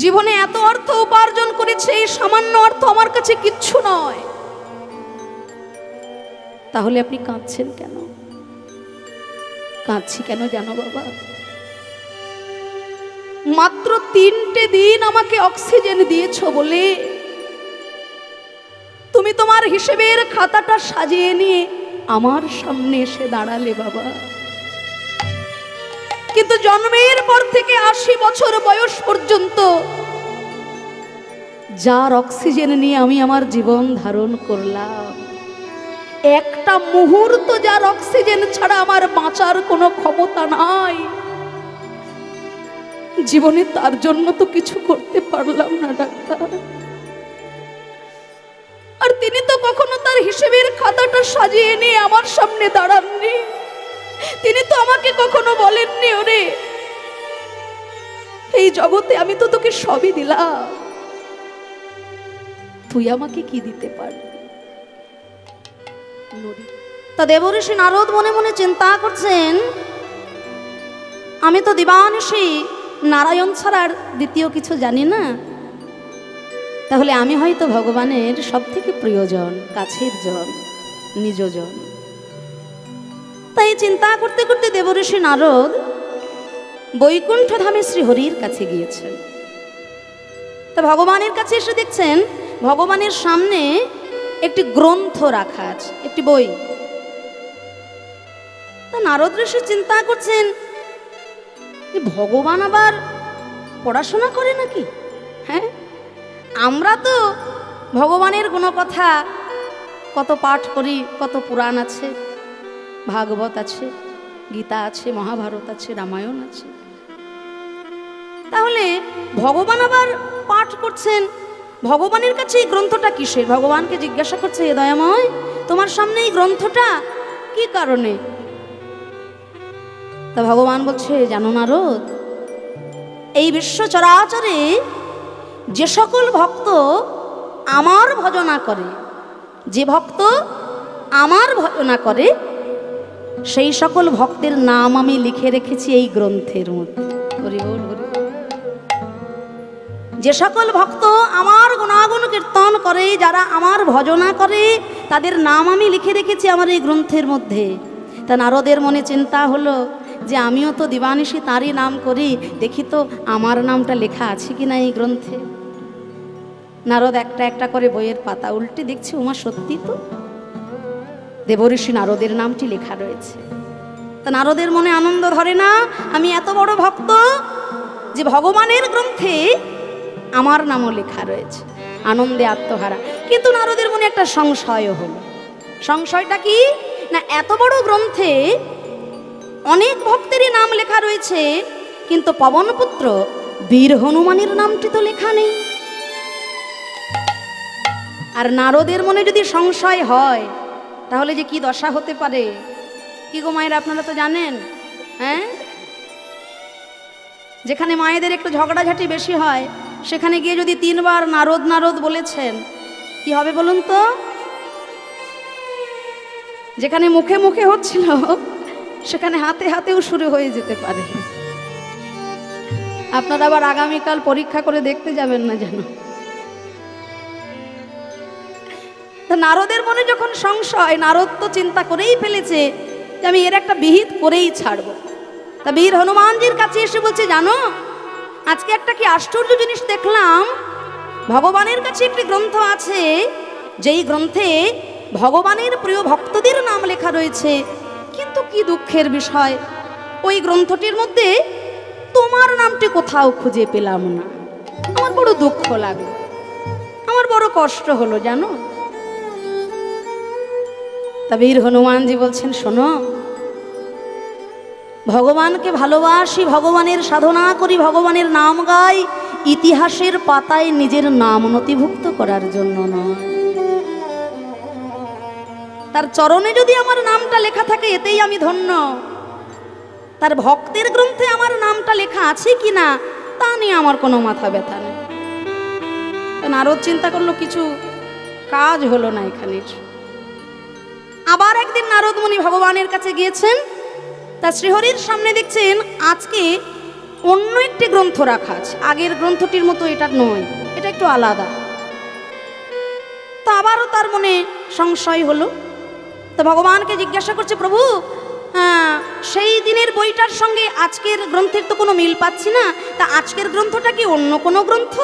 জীবনে এত অর্থ উপার্জন করেছে, এই সামান্য অর্থ আমার কাছে কিচ্ছু নয়। তাহলে আপনি কাঁদছেন কেন? কাঁদছি কেন জানো বাবা? মাত্র 3টে দিন আমাকে অক্সিজেন দিয়েছো বলে তুমি তোমার হিসেবের খাতাটা সাজিয়ে নিয়ে আমার সামনে এসে দাঁড়ালে বাবা। কিন্তু জন্মের পর থেকে 80 বছর বয়স পর্যন্ত যার অক্সিজেন নিয়ে আমি আমার জীবন ধারণ করলাম, একটা মুহূর্ত যার অক্সিজেন ছাড়া আমার বাঁচার কোনো ক্ষমতা নাই, জীবনে তার জন্য তো কিছু করতে পারলাম না ডাক্তার। আর তিনি তো কখনো তার হিসেবের খাতাটা সাজিয়ে নিয়ে আমার সামনে দাঁড়াননি। তিনি তো আমাকে কখনো বলেননি, ওরে এই জগতে আমি তো তোকে সবই দিলাম, তুই আমাকে কি দিতে পারবি? তা দেবঋষি নারদ মনে মনে চিন্তা করছেন, আমি তো দিবানিশি নারায়ণ ছাড়া আর দ্বিতীয় কিছু জানি না, তাহলে আমি হয়তো ভগবানের সব থেকে প্রিয়জন, কাছের জন, নিজজন। তাই চিন্তা করতে করতে দেবঋষি নারদ বৈকুণ্ঠ ধামে শ্রীহরির কাছে গিয়েছেন। তা ভগবানের কাছে এসে দেখছেন ভগবানের সামনে একটি গ্রন্থ রাখা আছে, একটি বই। তা নারদ ঋষি চিন্তা করছেন, ভগবান আবার পড়াশোনা করে নাকি? হ্যাঁ, আমরা তো ভগবানের গুণকথা কত পাঠ করি, কত পুরাণ আছে, ভাগবত আছে, গীতা আছে, মহাভারত আছে, রামায়ণ আছে। তাহলে ভগবান আবার পাঠ করছেন, ভগবানের কাছে এই গ্রন্থটা কিসের? ভগবানকে জিজ্ঞাসা করছে, এ দয়াময়, তোমার সামনে এই গ্রন্থটা কি কারণে? তা ভগবান বলছে, জানো নারদ, এই বিশ্ব চরাচরে যে সকল ভক্ত আমার ভজনা করে, যে ভক্ত আমার ভজনা করে, সেই সকল ভক্তের নাম আমি লিখে রেখেছি এই গ্রন্থের মধ্যে। হরি বল, হরি বল। যে সকল ভক্ত আমার গুণাগুণ কীর্তন করে, যারা আমার ভজনা করে, তাদের নাম আমি লিখে রেখেছি আমার এই গ্রন্থের মধ্যে। তা নারদের মনে চিন্তা হলো যে আমিও তো দিবানিশি তারই নাম করি, দেখি তো আমার নামটা লেখা আছে কিনা এই গ্রন্থে। নারদ একটা একটা করে বইয়ের পাতা উল্টে দেখছি, ওমা সত্যি তো দেবঋষি নারদের নামটি লেখা রয়েছে। তা নারদের মনে আনন্দ ধরে না, আমি এত বড় ভক্ত যে ভগবানের গ্রন্থে আমার নামও লেখা রয়েছে, আনন্দে আত্মহারা। কিন্তু নারদের মনে একটা সংশয় হলো। সংশয়টা কি না, এত বড় গ্রন্থে অনেক ভক্তেরই নাম লেখা রয়েছে, কিন্তু পবনপুত্র বীর হনুমানের নামটি তো লেখা নেই। আর নারদের মনে যদি সংশয় হয়, তাহলে যে কি দশা হতে পারে, কি গো মায়েরা, আপনারা তো জানেন। হ্যাঁ, যেখানে মায়েদের একটু ঝগড়াঝাটি বেশি হয়, সেখানে গিয়ে যদি 3 বার নারদ নারদ বলেছেন, কি হবে বলুন তো? যেখানে মুখে মুখে হচ্ছিল, সেখানে হাতে হাতেও শুরু হয়ে যেতে পারে। আপনারা আবার আগামীকাল পরীক্ষা করে দেখতে যাবেন না যেন। নারদের মনে যখন সংশয়, নারদ তো চিন্তা করেই ফেলেছে যে আমি এর একটা বিহিত করেই ছাড়ব। তা বীর হনুমানজির কাছে এসে বলছে, জানো আজকে একটা কি আশ্চর্য জিনিস দেখলাম, ভগবানের কাছে একটি গ্রন্থ আছে, যেই গ্রন্থে ভগবানের প্রিয় ভক্তদের নাম লেখা রয়েছে, কিন্তু কি দুঃখের বিষয়, ওই গ্রন্থটির মধ্যে তোমার নামটি কোথাও খুঁজে পেলাম না। আমার বড় দুঃখ লাগলো, আমার বড় কষ্ট হলো জানো। তা বীর হনুমানজি বলছেন, শোনো, ভগবানকে ভালোবাসি, ভগবানের সাধনা করি, ভগবানের নাম গাই, ইতিহাসের পাতায় নিজের নাম নথিভুক্ত করার জন্য নয়। তার চরণে যদি আমার নামটা লেখা থাকে, এতেই আমি ধন্য। তার ভক্তের গ্রন্থে আমার নামটা লেখা আছে কিনা তা নিয়ে আমার কোনো মাথা ব্যথা নেই। নারদ চিন্তা করলো, কিছু কাজ হলো না এখানে। আবার একদিন নারদ মুনি ভগবানের কাছে গিয়েছেন, তা শ্রীহরির সামনে দেখছেন আজকে অন্য একটি গ্রন্থ রাখা আছে, আগের গ্রন্থটির মতো এটা নয়, এটা একটু আলাদা। তো আবারও তার মনে সংশয় হলো। তো ভগবানকে জিজ্ঞাসা করছে, প্রভু সেই দিনের বইটার সঙ্গে আজকের গ্রন্থের তো কোনো মিল পাচ্ছি না, তা আজকের গ্রন্থটা কি অন্য কোনো গ্রন্থ?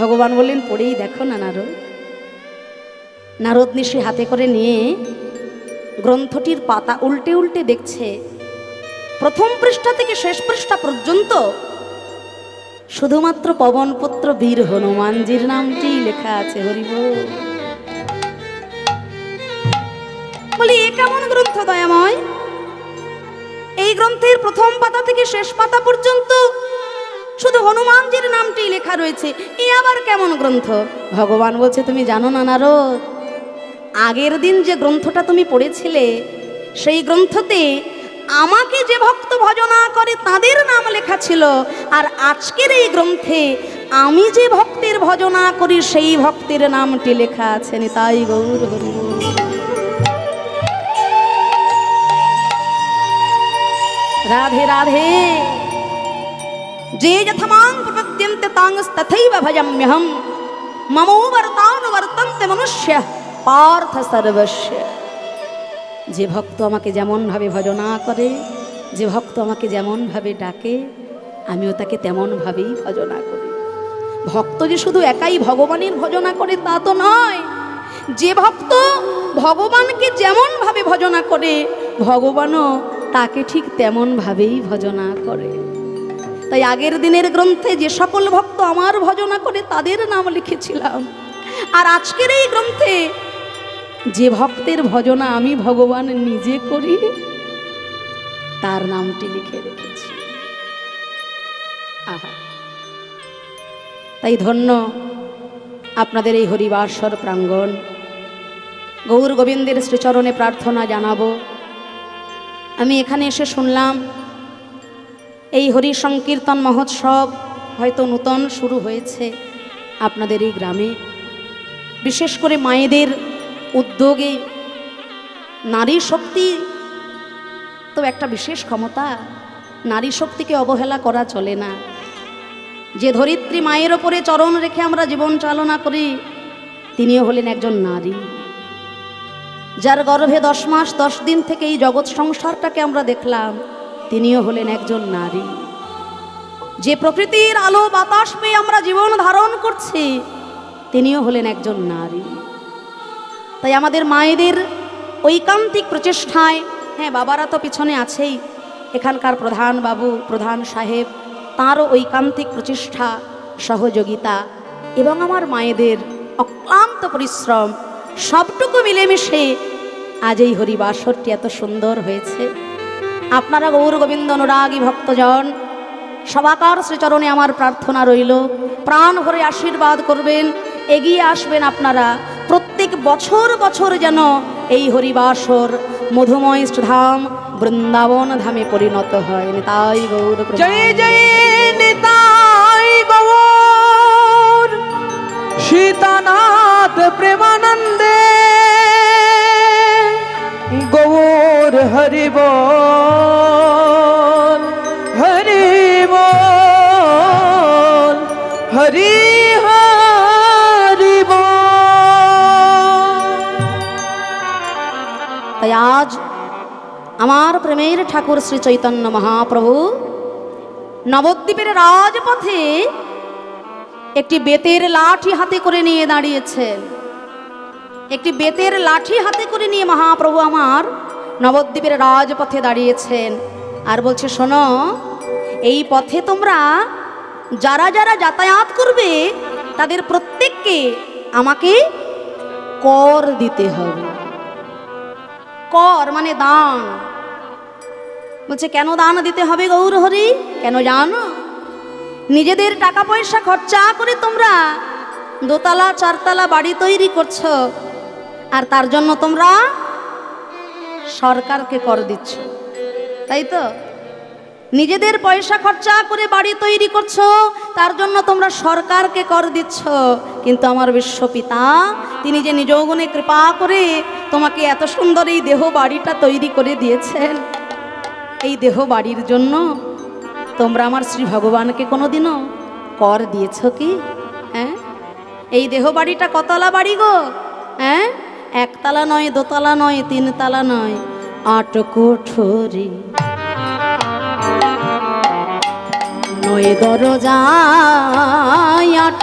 ভগবান বললেন, পড়েই দেখো না নারদ। নারদ নিশি হাতে করে নিয়ে গ্রন্থটির পাতা উল্টে উল্টে দেখছে, প্রথম পৃষ্ঠা থেকে শেষ পৃষ্ঠা পর্যন্ত শুধুমাত্র পবনপুত্র বীর হনুমানজির নামটি লেখা আছে। হরিবোল। বলি, এ কেমন গ্রন্থ দয়াময়? এই গ্রন্থের প্রথম পাতা থেকে শেষ পাতা পর্যন্ত শুধু হনুমানজির নামটি লেখা রয়েছে, এ আবার কেমন গ্রন্থ? ভগবান বলছে, তুমি জানো না নারদ, আগের দিন যে গ্রন্থটা তুমি পড়েছিলে সেই গ্রন্থতে আমাকে যে ভক্ত ভজনা করে তাদের নাম লেখা ছিল, আর আজকের এই গ্রন্থে আমি যে ভক্তের ভজনা করি সেই ভক্তের নামটি লেখা আছে। নিতাই গৌর হরিবোল। রাধে রাধে। যে যথমাং প্রপদ্যন্তে তাংস্তথৈব ভজাম্যহম মমো বর্তানুবর্তন্তে মনুষ্য পার্থ সর্বস্য। যে ভক্ত আমাকে যেমনভাবে ভজনা করে, যে ভক্ত আমাকে যেমনভাবে ডাকে, আমিও তাকে তেমনভাবেই ভজনা করি। ভক্ত যে শুধু একাই ভগবানের ভজনা করে তা তো নয়, যে ভক্ত ভগবানকে যেমনভাবে ভজনা করে ভগবানও তাকে ঠিক তেমনভাবেই ভজনা করে। তাই আগের দিনের গ্রন্থে যে সকল ভক্ত আমার ভজনা করে তাদের নাম লিখেছিলাম, আর আজকের এই গ্রন্থে যে ভক্তের ভজনা আমি ভগবান নিজে করি তার নামটি লিখে রেখেছি। আহা, তাই ধন্য আপনাদের এই হরিবাসর প্রাঙ্গণ। গৌর গোবিন্দের শ্রীচরণে প্রার্থনা জানাবো। আমি এখানে এসে শুনলাম এই হরি সংকীর্তন মহোৎসব হয়তো নূতন শুরু হয়েছে আপনাদের এই গ্রামে, বিশেষ করে মায়েদের উদ্যোগে। নারী শক্তি তো একটা বিশেষ ক্ষমতা, নারী শক্তিকে অবহেলা করা চলে না। যে ধরিত্রী মায়ের ওপরে চরণ রেখে আমরা জীবন চালনা করি, তিনিও হলেন একজন নারী। যার গর্ভে 10 মাস 10 দিন থেকে এই জগৎ সংসারটাকে আমরা দেখলাম, তিনিও হলেন একজন নারী। যে প্রকৃতির আলো বাতাস পেয়ে আমরা জীবন ধারণ করছি, তিনিও হলেন একজন নারী। তাই আমাদের মায়েদের ঐকান্তিক প্রচেষ্টায়, হ্যাঁ বাবারা তো পিছনে আছেই, এখানকার প্রধান বাবু, প্রধান সাহেব, তাঁরও ঐকান্তিক প্রচেষ্টা, সহযোগিতা এবং আমার মায়েদের অক্লান্ত পরিশ্রম সবটুকু মিলেমিশে আজ এই হরিবাসরটি এত সুন্দর হয়েছে। আপনারা গৌর গোবিন্দ অনুরাগী ভক্তজন সবাকার শ্রীচরণে আমার প্রার্থনা রইল, প্রাণ ভরে আশীর্বাদ করবেন, এগিয়ে আসবেন আপনারা। প্রত্যেক বছর বছর যেন এই হরিবাসর মধুময় ধাম বৃন্দাবন ধামে পরিণত হয়। নিতাই গৌর। জয় জয় নিতাই গৌর সীতানাথ প্রেমানন্দে গৌর হরিবোল হরিবোল হরি তাই আজ আমার প্রেমের ঠাকুর শ্রী চৈতন্য মহাপ্রভু নবদ্বীপের রাজপথে একটি বেতের লাঠি হাতে করে নিয়ে দাঁড়িয়েছেন। একটি বেতের লাঠি হাতে করে নিয়ে মহাপ্রভু আমার নবদ্বীপের রাজপথে দাঁড়িয়েছেন আর বলছে, শোনো, এই পথে তোমরা যারা যারা যাতায়াত করবে তাদের প্রত্যেককে আমাকে কর দিতে হবে। কর মানে দান। বলছে, কেন দান দিতে হবে গৌর হরি? কেন জানো? নিজেদের টাকা পয়সা খরচা করে তোমরা 2 তলা 4 তলা বাড়ি তৈরি করছো, আর তার জন্য তোমরা সরকারকে কর দিচ্ছ, তাই তো? নিজেদের পয়সা খরচা করে বাড়ি তৈরি করছো, তার জন্য তোমরা সরকারকে কর দিচ্ছ। কিন্তু আমার বিশ্বপিতা তিনি যে নিজ গুণে কৃপা করে তোমাকে এত সুন্দর এই দেহ বাড়িটা তৈরি করে দিয়েছেন, এই দেহ বাড়ির জন্য তোমরা আমার শ্রী ভগবানকে কোনোদিনও কর দিয়েছ কি? হ্যাঁ, এই দেহ বাড়িটা কতলা বাড়ি গো? হ্যাঁ, একতলা নয়, দোতলা নয়, তিনতলা নয়, 8 কোঠরি, 9 দরজা, 8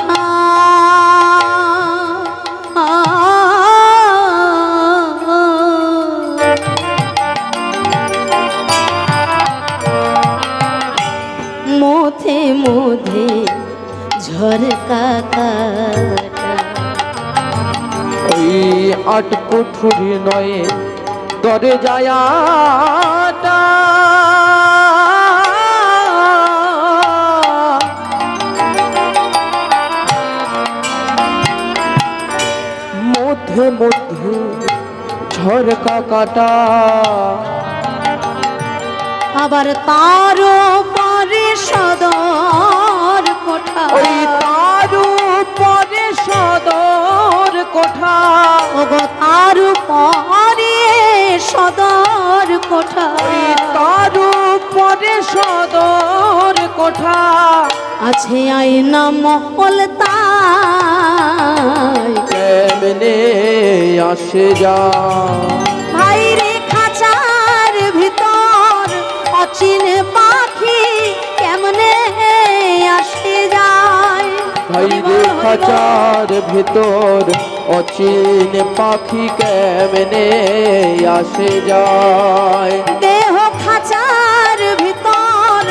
মধ্যে মধ্যে ঝরকা কাটা। ওই 8 কোঠরি নয় দরজায় 8, মধ্যে মধ্যে ঝরকা কাটা। আবার তার পরে সদর কোঠা, ওই তার পরে সদর কোঠা, ওগো তার পরে সদর কোঠা, ওই তার পরে সদর কোঠা। আছে আয়না মহল তাই কেমনে আসে যা ভাই রে খাঁচার ভিতর অচিন পাখি কেমনে আসে যায়। ভাই রে খাঁচার ভিতর অচিন পাখি কেমনে আসে যায়। দেহ খাঁচার ভিতর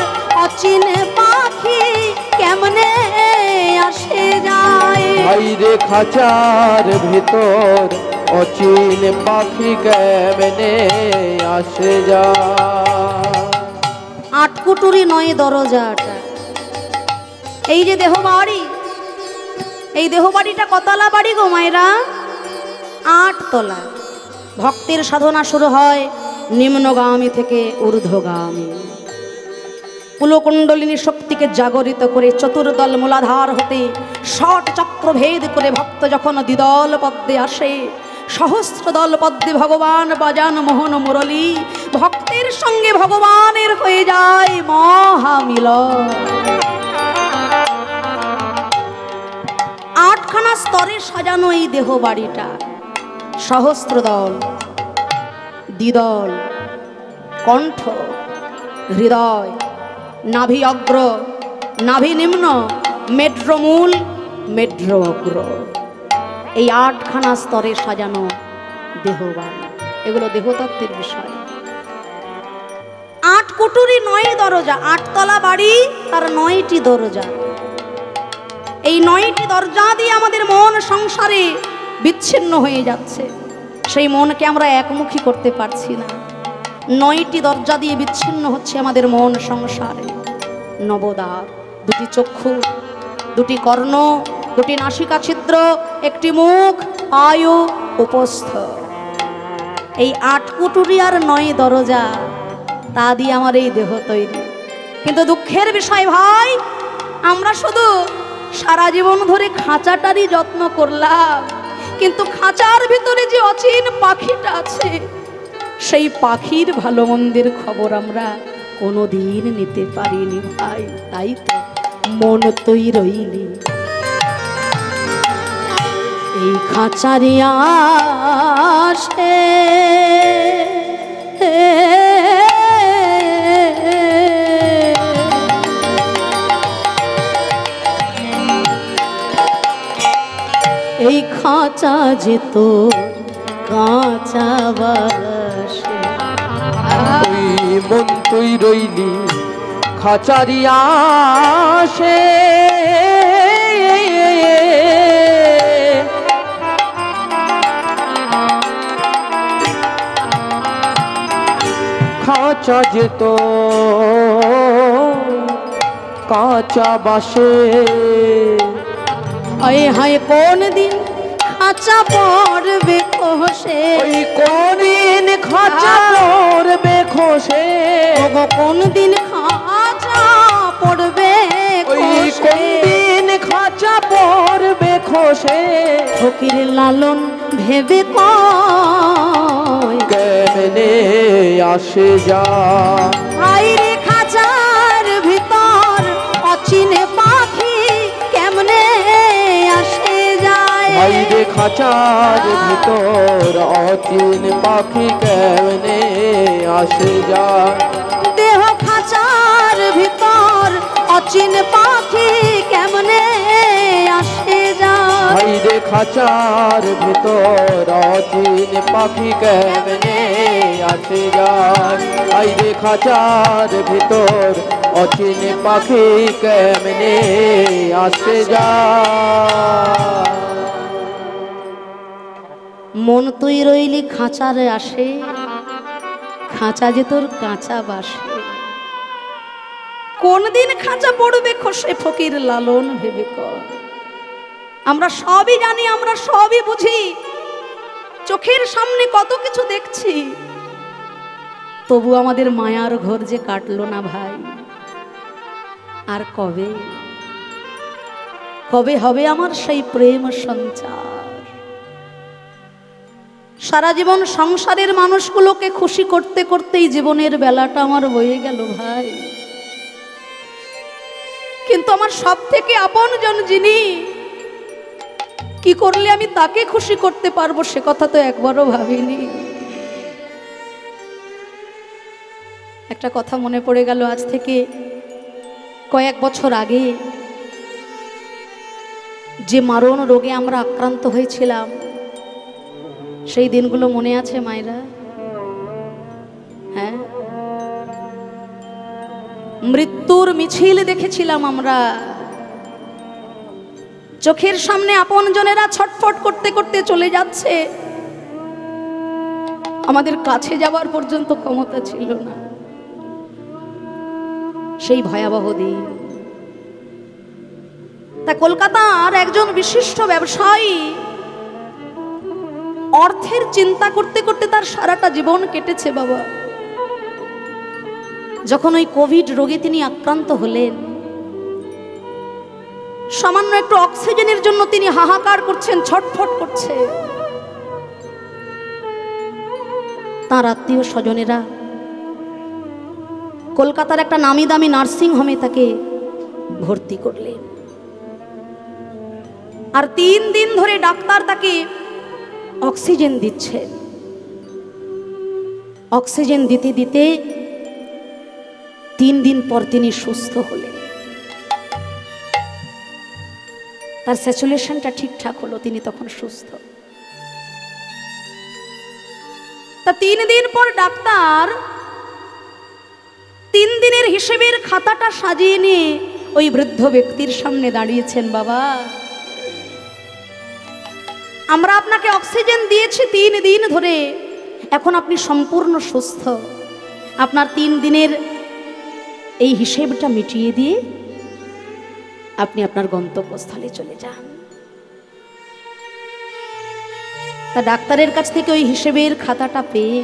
অচিন পাখি কেমনে আসে যায়। ভাই রে খাঁচার ভিতর অচিন পাখি কেমনে আসে যায়। 8 কুটুরি 9 দরজাটা। এই যে দেহ বাড়ি, এই দেহ বাড়িটা কতলা বাড়ি গো মায়েরা? 8 তলা। ভক্তের সাধনা শুরু হয় নিম্নগামী থেকে ঊর্ধ্বগামী। কুলকুণ্ডলিনী শক্তিকে জাগরিত করে চতুর্দল মূলাধার হতে 60 চক্র ভেদ করে ভক্ত যখন দ্বিদল পদ্মে আসে, সহস্র দল পদ্মে ভগবান বাজান মোহন মুরলী, ভক্তের সঙ্গে ভগবানের হয়ে যায় মহামিলন। 8খানা স্তরে সাজানো এই দেহ বাড়িটা। সহস্র দল, দ্বিদল, কণ্ঠ, হৃদয়, নাভি অগ্র, নাভি নিম্ন, মেড্রমূল, মেড্র অগ্র, এই 8খানা স্তরে সাজানো দেহবাড়ি। এগুলো দেহতত্ত্বের বিষয়। 8 কুটুরি 9 দরজা, 8 তলা বাড়ি, তার 9টি দরজা। এই 9টি দরজা দিয়ে আমাদের মন সংসারে বিচ্ছিন্ন হয়ে যাচ্ছে। সেই মনকে আমরা একমুখী করতে পারছি না। 9টি দরজা দিয়ে বিচ্ছিন্ন হচ্ছে আমাদের মন সংসারে। নবদ্বার, 2টি চক্ষু, 2টি কর্ণ, 2টি নাসিকা ছিদ্র, 1টি মুখ, আয়ু, উপস্থ। এই 8 কুটুরি আর 9 দরজা, তা দিয়ে আমার এই দেহ তৈরি। কিন্তু দুঃখের বিষয় ভাই, আমরা শুধু সারা জীবন ধরে খাঁচাটারই যত্ন করলাম, কিন্তু খাঁচার ভিতরে যে অচিন পাখিটা আছে, সেই পাখির ভালো মন্দের খবর আমরা কোনোদিন নিতে পারিনি ভাই। তাই তো মন তুই রইলি এই খাঁচারি আসে, এই খাঁচা যে তো কাঁচা বাসে। ওই মন তুই রইলি খাঁচারি আসে, খাঁচা যেত কাঁচা বাসে। হায় হায় কোন দিন খাঁচা পড়বে খসে, ওই কোন দিন খাঁচা পড়বে খসে, কোন দিন খাঁচা পড়বে ওই কোন দিন খাঁচা পড়বে খসে। ফকির লালন ভেবে কয় কেমনে আসে যা আইরে খাঁচার ভিতর খাঁচার ভিতর অচিন পাখি কেমনে আসে যায়। দেহ খাঁচার ভিতর অচিন পাখি কেমনে আসে যায়। হাইরে খাঁচার ভিতর অচিন পাখি কেমনে আসে যায়। হাইরে খাঁচার ভিতর অচিন পাখি কেমনে আসে যায়। মন তুই রইলি খাঁচারে আসে, খাঁচা যে তোর কাঁচা বাসে। কোন দিন খাঁচা পড়বে খসে ফকির লালন ভেবে কর। আমরা সবই জানি, আমরা সবই বুঝি, চোখের সামনে কত কিছু দেখছি, তবু আমাদের মায়ার ঘর যে কাটলো না ভাই। আর কবে কবে হবে আমার সেই প্রেম সঞ্চার। সারা জীবন সংসারের মানুষগুলোকে খুশি করতে করতেই জীবনের বেলাটা আমার বয়ে গেল ভাই। কিন্তু আমার সব থেকে আপনজন যিনি, কি করলে আমি তাকে খুশি করতে পারবো সে কথা তো একবারও ভাবিনি। একটা কথা মনে পড়ে গেল, আজ থেকে কয়েক বছর আগে যে মারণ রোগে আমরা আক্রান্ত হয়েছিলাম, সেই দিনগুলো মনে আছে মায়েরা? হ্যাঁ, মৃত্যুর মিছিল দেখেছিলাম আমরা। চোখের সামনে আপনজনেরা ছটফট করতে করতে চলে যাচ্ছে, আমাদের কাছে যাওয়ার পর্যন্ত ক্ষমতা ছিল না। সেই ভয়াবহ দিন। তা কলকাতার একজন বিশিষ্ট ব্যবসায়ী অর্থের চিন্তা করতে করতে তার সারাটা জীবন কেটেছে বাবা। যখন ওই কোভিড রোগে তিনি আক্রান্ত হলেন, সামান্য একটু অক্সিজেনের জন্য তিনি হাহাকার করছেন, ছটফট করছে। তার আত্মীয় স্বজনেরা কলকাতার একটা নামি দামি নার্সিং হোমে তাকে ভর্তি করলেন। আর 3 দিন ধরে ডাক্তার তাকে অক্সিজেন দিচ্ছে। অক্সিজেন দিতে দিতে 3 দিন পর তিনি সুস্থ হলেন। তার স্যাচুরেশনটা ঠিকঠাক হলো, তিনি তখন সুস্থ। তা 3 দিন পর ডাক্তার 3 দিনের হিসেবের খাতাটা সাজিয়ে নিয়ে ওই বৃদ্ধ ব্যক্তির সামনে দাঁড়িয়েছেন। বাবা, আমরা আপনাকে অক্সিজেন দিয়েছি 3 দিন ধরে, এখন আপনি সম্পূর্ণ সুস্থ। আপনার 3 দিনের এই হিসেবটা মিটিয়ে দিয়ে আপনি আপনার গন্তব্যস্থলে চলে যান। তা ডাক্তারের কাছ থেকে ওই হিসেবের খাতাটা পেয়ে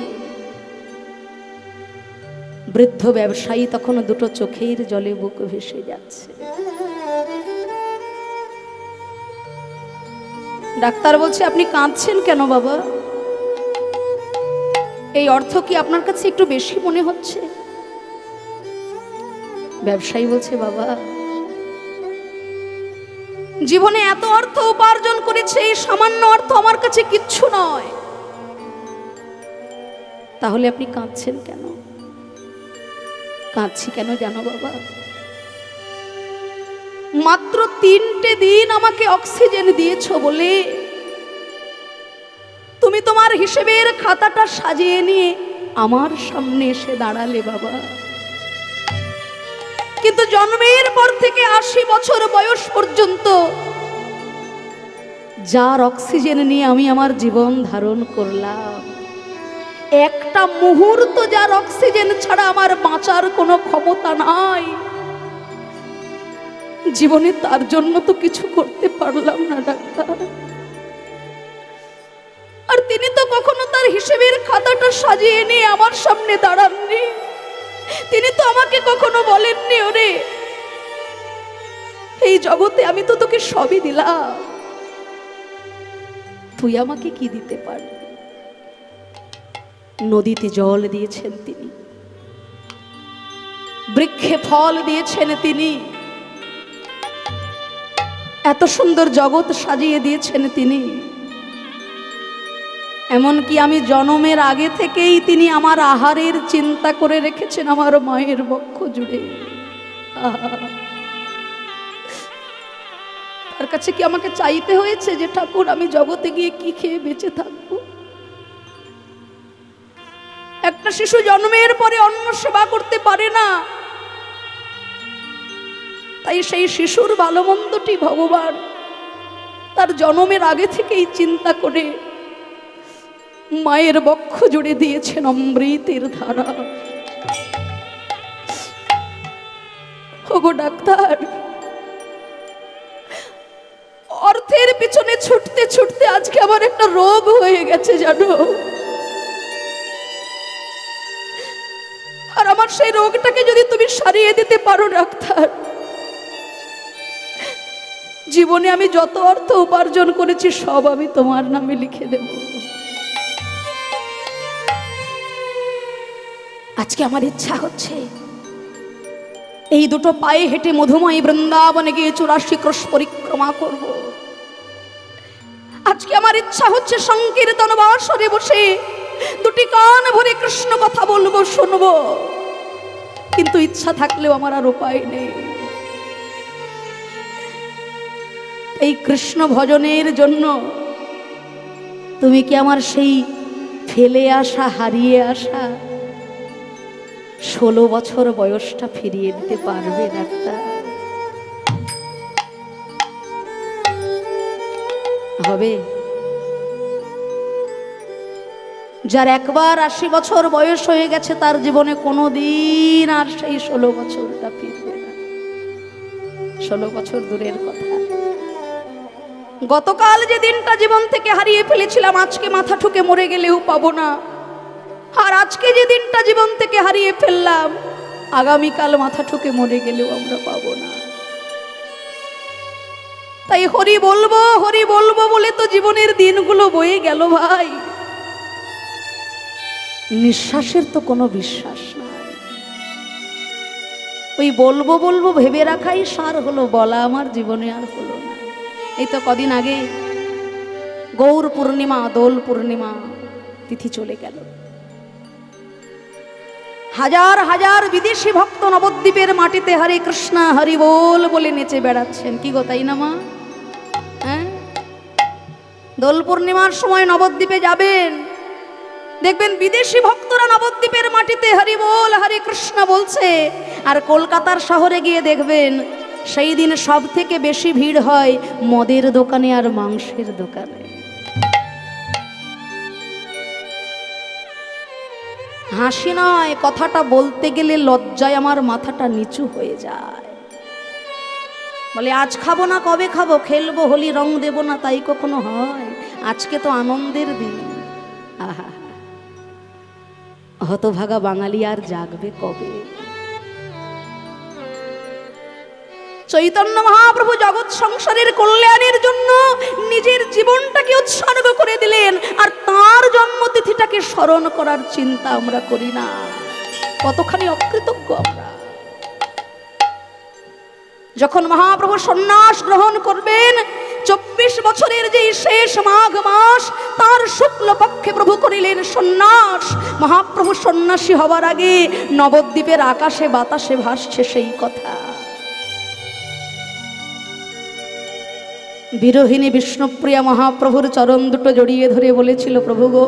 বৃদ্ধ ব্যবসায়ী তখন দুটো চোখের জলে বুক ভেসে যাচ্ছে। ডাক্তার বলছে, আপনি কাঁদছেন কেন বাবা? এই অর্থ কি আপনার কাছে একটু বেশি মনে হচ্ছে? ব্যবসায়ী বলছে, বাবা, জীবনে এত অর্থ উপার্জন করেছে, এই সামান্য অর্থ আমার কাছে কিচ্ছু নয়। তাহলে আপনি কাঁদছেন কেন? কাঁদছি কেন জানো বাবা? মাত্র 3টে দিন আমাকে অক্সিজেন দিয়েছো বলে তুমি তোমার হিসেবের খাতাটা সাজিয়ে নিয়ে আমার সামনে এসে দাঁড়ালে বাবা। কিন্তু জন্মের পর থেকে 80 বছর বয়স পর্যন্ত যার অক্সিজেন নিয়ে আমি আমার জীবন ধারণ করলাম, একটা মুহূর্ত যার অক্সিজেন ছাড়া আমার বাঁচার কোনো ক্ষমতা নাই, জীবনে তার জন্য তো কিছু করতে পারলাম না ডাক্তার। আর তিনি তো কখনো তার হিসেবের খাতাটা সাজিয়ে নিয়ে আমার সামনে দাঁড়াননি। তিনি তো আমাকে কখনো বলেননি, ওরে এই জগতে আমি তো তোকে সবই দিলাম, তুই আমাকে কি দিতে পারবি? নদীতে জল দিয়েছেন তিনি, বৃক্ষে ফল দিয়েছেন তিনি, এত সুন্দর জগৎ সাজিয়ে দিয়েছেন তিনি, এমনকি আমি জন্মের আগে থেকেই তিনি আমার আহারের চিন্তা করে রেখেছেন আমার মায়ের বক্ষ জুড়ে। তার কাছে কি আমাকে চাইতে হয়েছে যে ঠাকুর আমি জগতে গিয়ে কি খেয়ে বেঁচে থাকবো? একটা শিশু জন্মের পরে অন্ন সেবা করতে পারে না, তাই সেই শিশুর ভালো মন্দটি ভগবান তার জন্মের আগে থেকেই চিন্তা করে মায়ের বক্ষ জুড়ে দিয়েছেন অমৃতের ধারা। ওগো ডাক্তার, অর্থের পিছনে ছুটতে ছুটতে আজকে আমার একটা রোগ হয়ে গেছে জানো, আর আমার সেই রোগটাকে যদি তুমি সারিয়ে দিতে পারো ডাক্তার, জীবনে আমি যত অর্থ উপার্জন করেছি সব আমি তোমার নামে লিখে দেব। আজকে আমার ইচ্ছা হচ্ছে এই দুটো পায়ে হেঁটে মধুময় বৃন্দাবনে গিয়ে 84 ক্রোশ পরিক্রমা করব। আজকে আমার ইচ্ছা হচ্ছে সংকীর্তন বাসরে বসে দুটি কান ভরে কৃষ্ণ কথা বলবো, শুনবো, কিন্তু ইচ্ছা থাকলেও আমার আর উপায় নেই। এই কৃষ্ণ ভজনের জন্য তুমি কি আমার সেই ফেলে আসা, হারিয়ে আসা 16 বছর বয়সটা ফিরিয়ে দিতে পারবে ডাক্তার? হবে? যার একবার 80 বছর বয়স হয়ে গেছে তার জীবনে কোনোদিন আর সেই 16 বছরটা ফিরবে না। 16 বছর দূরের কথা, গতকাল যে দিনটা জীবন থেকে হারিয়ে ফেলেছিলাম আজকে মাথা ঠুকে মরে গেলেও পাবো না, আর আজকে যে দিনটা জীবন থেকে হারিয়ে ফেললাম আগামীকাল মাথা ঠুকে মরে গেলেও আমরা পাবো না। তাই হরি বলবো বলে তো জীবনের দিনগুলো বয়ে গেল ভাই, নিঃশ্বাসের তো কোনো বিশ্বাস নাই। ওই বলবো ভেবে রাখাই সার হলো, বলা আমার জীবনে আর হলো না। এই তো কদিন আগে গৌর পূর্ণিমা, দোল পূর্ণিমা তিথি চলে গেল। হাজার হাজার বিদেশি ভক্ত নবদ্বীপের মাটিতে হরে কৃষ্ণ হরি বল বলে নেচে বেড়াচ্ছেন। কি গো, তাই না মা? হ্যাঁ, দোল পূর্ণিমার সময় নবদ্বীপে যাবেন, দেখবেন বিদেশি ভক্তরা নবদ্বীপের মাটিতে হরি বল হরে কৃষ্ণ বলছে। আর কলকাতার শহরে গিয়ে দেখবেন সেই দিন সব থেকে বেশি ভিড় হয় মদের দোকানে আর মাংসের দোকানে। হাসি নয়, কথাটা বলতে গেলে লজ্জায় আমার মাথাটা নিচু হয়ে যায়। বলে আজ খাবো না কবে খাবো, খেলবো হোলি রং দেব না, তাই কখনো হয়? আজকে তো আনন্দের দিন। আহা, হতভাগা বাঙালি আর জাগবে কবে? চৈতন্য মহাপ্রভু জগৎ সংসারের কল্যাণের জন্য নিজের জীবনটাকে উৎসর্গ করে দিলেন, আর তার জন্মতিথিটাকে স্মরণ করার চিন্তা আমরা করি না। কতখানি অকৃতজ্ঞ আমরা। যখন মহাপ্রভু সন্ন্যাস গ্রহণ করবেন, 24 বছরের যে শেষ মাঘ মাস তার শুক্লপক্ষে প্রভু করিলেন সন্ন্যাস। মহাপ্রভু সন্ন্যাসী হবার আগে নবদ্বীপের আকাশে বাতাসে ভাসছে সেই কথা। বিরোহিণী বিষ্ণুপ্রিয়া মহাপ্রভুর চরণ দুটো জড়িয়ে ধরে বলেছিল, প্রভু গো,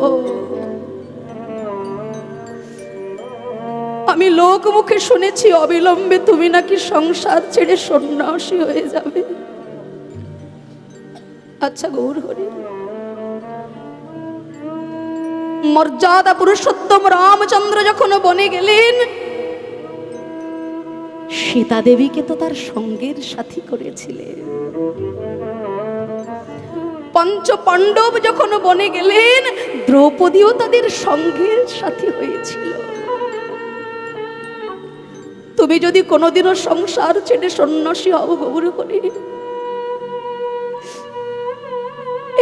আমি লোক মুখে শুনেছি অবিলম্বে তুমি নাকি সংসার ছেড়ে সন্ন্যাসী হয়ে যাবে। আচ্ছা গৌর হরি, মর্যাদা পুরুষোত্তম রামচন্দ্র যখন বনে গেলেন, সীতা দেবীকে তো তার সঙ্গের সাথী করেছিলেন। পঞ্চ পাণ্ডব যখন বনে গেলেন, দ্রৌপদীও তাদের সঙ্গের সাথী হয়েছিল। তুমি যদি কোনোদিনও সংসার ছেড়ে সন্ন্যাসী হও গৌর হরি,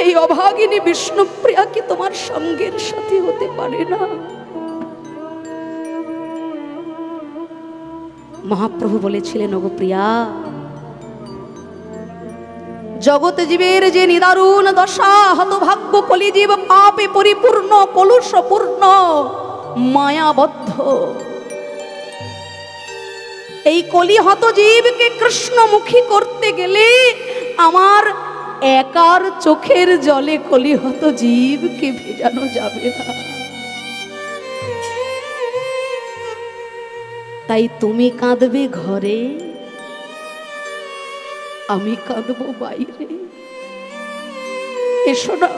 এই অভাগিনী বিষ্ণুপ্রিয়া কি তোমার সঙ্গের সাথী হতে পারে না? মহাপ্রভু বলেছিলেন, ওগো প্রিয়া, জগৎ জীবের যে নিদারুণ দশা, হতভাগ্য কলিজীব পাপে পরিপূর্ণ, কলুষপূর্ণ, মায়াবদ্ধ। এই কলিহত জীবকে কৃষ্ণমুখী করতে গেলে আমার একার চোখের জলে কলিহত জীবকে ভেজানো যাবে না। তাই তুমি কাঁদবে ঘরে, আমি কাঁদবো বাইরে। এসো না,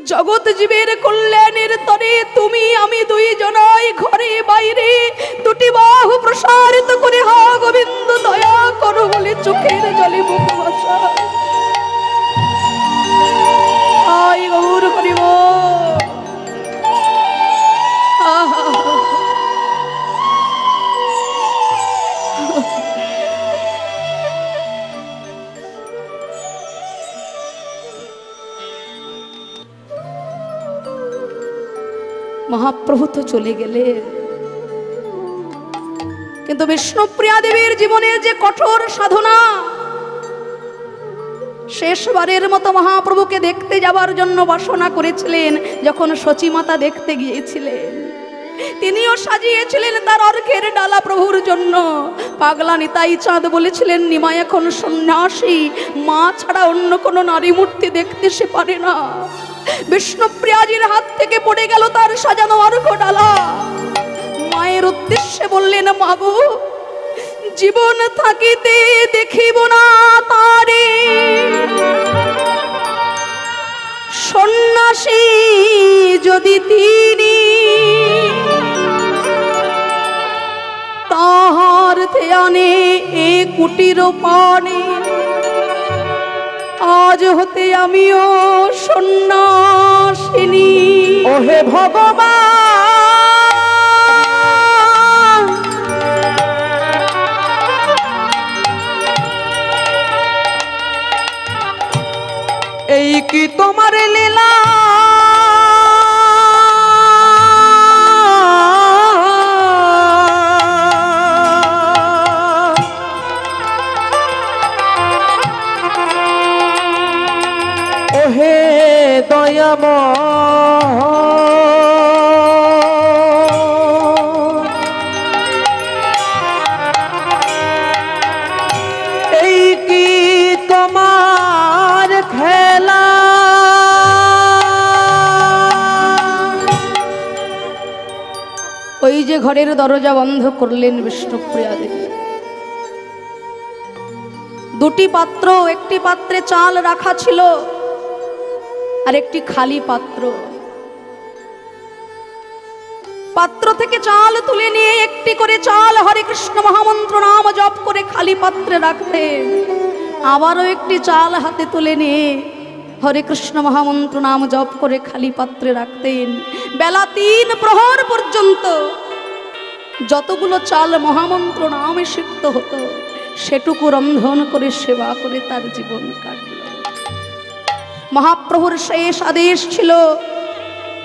জগৎ জীবের কল্যাণের তরে তুমি আমি দুইজনাই ঘরে বাইরে দুটি বাহু প্রসারিত করে হা গোবিন্দ দয়া করো বলে চোখের জলে মুখ ভাসা। আয় গৌর হরিব। মহাপ্রভু তো চলে গেলেন, কিন্তু বিষ্ণুপ্রিয়া দেবীর জীবনের যে কঠোর সাধনা, শেষবারের মতো মহাপ্রভুকে দেখতে যাবার জন্য বাসনা করেছিলেন। যখন সচিমাতা দেখতে গিয়েছিলেন, তিনিও সাজিয়েছিলেন তার অর্ঘের ডালা প্রভুর জন্য। পাগলা নিতাই চাঁদ বলেছিলেন, নিমাই এখন সন্ন্যাসী, মা ছাড়া অন্য কোনো নারী মূর্তি দেখতে সে পারে না। বিষ্ণুপ্রিয়াজির হাত থেকে পড়ে গেল তার সাজানো অর্ঘ ডালা। মায়ের উদ্দেশ্যে বললেন, মাগো, জীবন থাকিতে দেখিব না তারে, সন্ন্যাসী যদি তিনি, তাহার ধ্যানে এ কুটির পানে আজ হতে আমিও সন্ন্যাসিনী। ওহে ভগবান, এই কি তোমার লীলা, ওহে দয়াময়, এই কি তোমার খেলা। ওই যে ঘরের দরজা বন্ধ করলেন বিষ্ণুপ্রিয়া দেবী। দুটি পাত্র, একটি পাত্রে চাল রাখা ছিল আর একটি খালি পাত্র। পাত্র থেকে চাল তুলে নিয়ে একটি করে চাল হরে কৃষ্ণ মহামন্ত্র নাম জপ করে খালি পাত্রে রাখতেন। আবারও একটি চাল হাতে তুলে নিয়ে হরে কৃষ্ণ মহামন্ত্র নাম জপ করে খালি পাত্রে রাখতেন। বেলা 3 প্রহর পর্যন্ত যতগুলো চাল মহামন্ত্র নামে সিক্ত হতো, সেটুকু রন্ধন করে সেবা করে তার জীবন কাটল। মহাপ্রভুর শেষ আদেশ ছিল,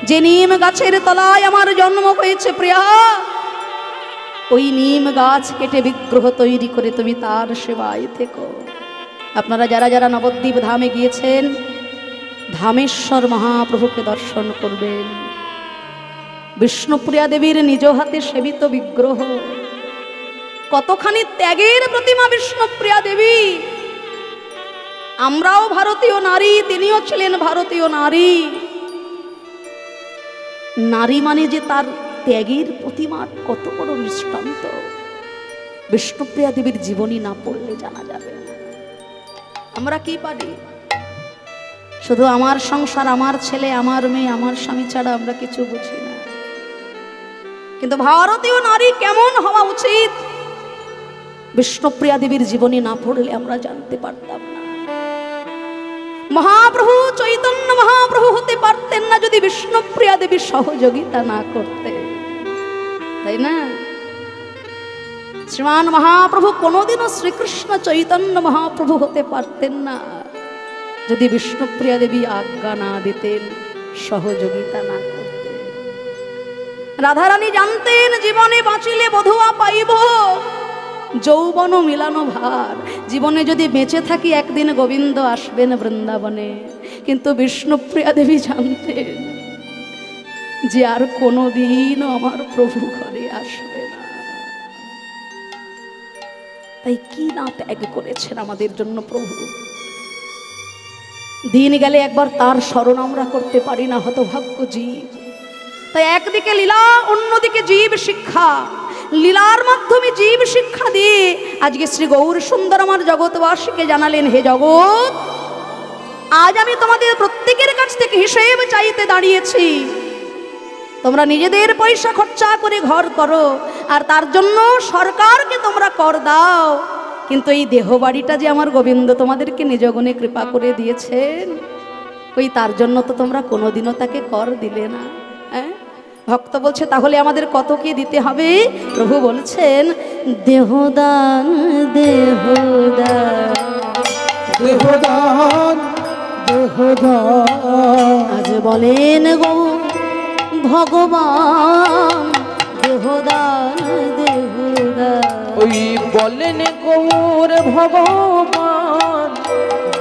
যে নিম গাছের তলায় আমার জন্ম হয়েছে প্রিয়া, ওই নিম গাছ কেটে বিগ্রহ তৈরি করে তুমি তার সেবায় থেকো। আপনারা যারা যারা নবদ্বীপ ধামে গিয়েছেন, ধামেশ্বর মহাপ্রভুকে দর্শন করবেন। বিষ্ণুপ্রিয়া দেবীর নিজ হাতে সেবিত বিগ্রহ, কতখানি ত্যাগের প্রতিমা বিষ্ণুপ্রিয়া দেবী। আমরাও ভারতীয় নারী, তিনিও ছিলেন ভারতীয় নারী। নারী মানে যে তার ত্যাগের প্রতিমার কত বড় দৃষ্টান্ত, বিষ্ণুপ্রিয়া দেবীর জীবনী না পড়লে জানা যাবে না। আমরা কি পারি? শুধু আমার সংসার, আমার ছেলে, আমার মেয়ে, আমার স্বামী ছাড়া আমরা কিছু বুঝি না। কিন্তু ভারতীয় নারী কেমন হওয়া উচিত, বিষ্ণুপ্রিয়া দেবীর জীবনী না পড়লে আমরা জানতে পারতাম না। মহাপ্রভু চৈতন্য মহাপ্রভু হতে পারতেন না যদি বিষ্ণুপ্রিয়া দেবীর সহযোগিতা না করতে, তাই না? শ্রীমান মহাপ্রভু কোনোদিনও শ্রীকৃষ্ণ চৈতন্য মহাপ্রভু হতে পারতেন না যদি বিষ্ণুপ্রিয়া দেবী আজ্ঞা না দিতেন, সহযোগিতা না করতেন। রাধারানী জানতেন জীবনে বাঁচিলে বধুয়া পাইব, যৌবন মিলানো ভার। জীবনে যদি বেঁচে থাকি একদিন গোবিন্দ আসবেন বৃন্দাবনে, কিন্তু বিষ্ণুপ্রিয়া দেবী জানতেন যে আর কোনোদিনও আমার প্রভু ঘরে আসবে না। তাই কি না ত্যাগ করেছেন আমাদের জন্য প্রভু। দিন গেলে একবার তার স্মরণ আমরা করতে পারি না, হতভাগ্য জীব। তাই একদিকে লীলা, অন্যদিকে জীব শিক্ষা। লীলার মাধ্যমে জীব শিক্ষা দিয়ে আজকে শ্রী গৌর সুন্দর আমার জগৎবাসীকে জানালেন, হে জগৎ, আজ আমি তোমাদের প্রত্যেকের কাছ থেকে হিসেব চাইতে দাঁড়িয়েছি। তোমরা নিজেদের পয়সা খরচা করে ঘর করো, আর তার জন্য সরকারকে তোমরা কর দাও, কিন্তু এই দেহ বাড়িটা যে আমার গোবিন্দ তোমাদেরকে নিজ গুণে কৃপা করে দিয়েছেন, ওই তার জন্য তো তোমরা কোনোদিনও তাকে কর দিলে না। হ্যাঁ, ভক্ত বলছে তাহলে আমাদের কত কি দিতে হবে? প্রভু বলছেন, দেহদান দেহদান দেহদান দেহদান। আজ বলেন গো ভগবান, দেহদান দেহদান। ওই বলেন গৌর ভগবান,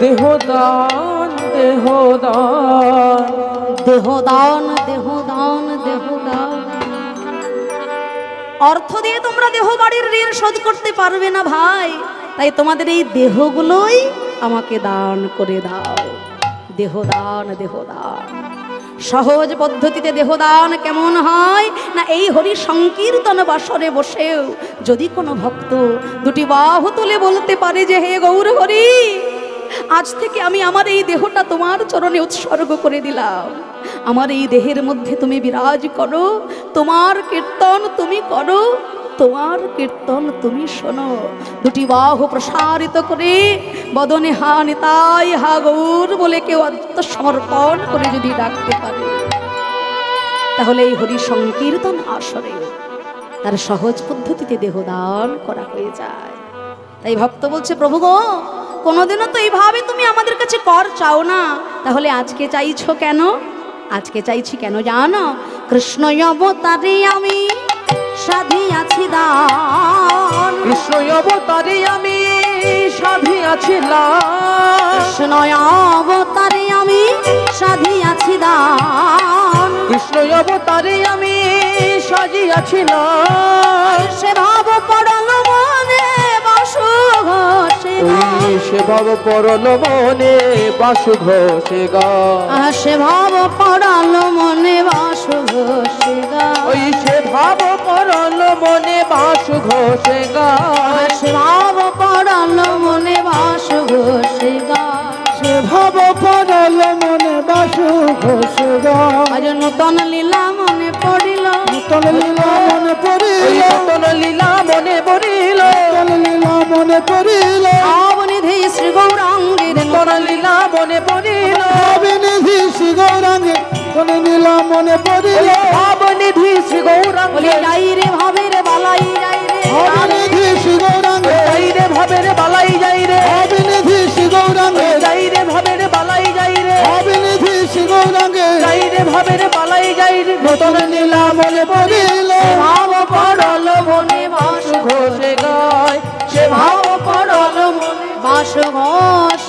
দেহদান দেহদান। দেহদান দেহদান দেহদান। অর্থ দিয়ে তোমরা দেহ বাড়ির ঋণ শোধ করতে পারবে না ভাই, তাই তোমাদের এই দেহগুলোই আমাকে দান করে দাও। দেহদান দেহদান। সহজ পদ্ধতিতে দেহদান কেমন হয় না, এই হরি সংকীর্তন বাসরে বসেও যদি কোনো ভক্ত দুটি বাহু তুলে বলতে পারে যে, হে গৌর হরি, আজ থেকে আমি আমার এই দেহটা তোমার চরণে উৎসর্গ করে দিলাম, আমার এই দেহের মধ্যে তুমি বিরাজ করো, তোমার কীর্তন তুমি করো, তোমার কীর্তন তুমি শোনো। দুটি বাহু প্রসারিত করে বদনে হা নিতাই হা গৌর বলে কেউ আত্মসমর্পণ করে যদি ডাকতে পারে, তাহলে এই হরি সংকীর্তন আসরে তার সহজ পদ্ধতিতে দেহদান করা হয়ে যায়। তাই ভক্ত বলছে, প্রভু গো, কোনোদিনও তো এইভাবে তুমি আমাদের কাছে কর চাও না, তাহলে আজকে চাইছো কেন? আজকে চাইছি কেন জানো? কৃষ্ণ অবতারে আমি সাধিয়াছি দান, কৃষ্ণ অবতারে আমি সাধিয়াছি দান, কৃষ্ণ অবতারে আমি সাধিয়াছি দান, কৃষ্ণ অবতারে আমি সাজিয়াছি দান। সে ভাব পড়ল মনে বাসু ঘোষে গান, সে ভাব পরল মনে বাসু ঘোষে গান, সে ভাব পড়ল মনে বাসু ঘোষে গান, ওই সে ভাব পরল মনে বাসু ঘোষে গান, সে ভাব পড়ল মনে বাসু ঘোষে গান, সে ভাব পরল মনে বাসু ঘোষে গান। আজ নূতন লীলা মনে পড়িল, নূতন লীলা মনে পড়িল, নূতন লীলা মনে পড়িল, নূতন লীলা মনে পড়িল, অবনিধি শ্রী গৌরাঙ্গের নূতন লীলা মনে পড়িল, অবনিধি শ্রী গৌরাঙ্গে, নূতন লীলা মনে পড়িল, অবনিধি শ্রী গৌরাঙ্গে, যাই রে ভাবের বালাই যাই রে, অবনিধি শ্রী গৌরাঙ্গে, যাই রে ভাবের বালাই যাই রে, অবনিধি শ্রী গৌরাঙ্গে, যাই রে ভাবের বালাই যাই রে, অবনিধি শ্রী গৌরাঙ্গে, যাই রে ভাবের বালাই যাই রে, নূতন লীলা মনে পড়িল, ভাব পড়ল মনে বাস ঘোষে গায়, সে ভাব পরল মনে বাস ঘোষ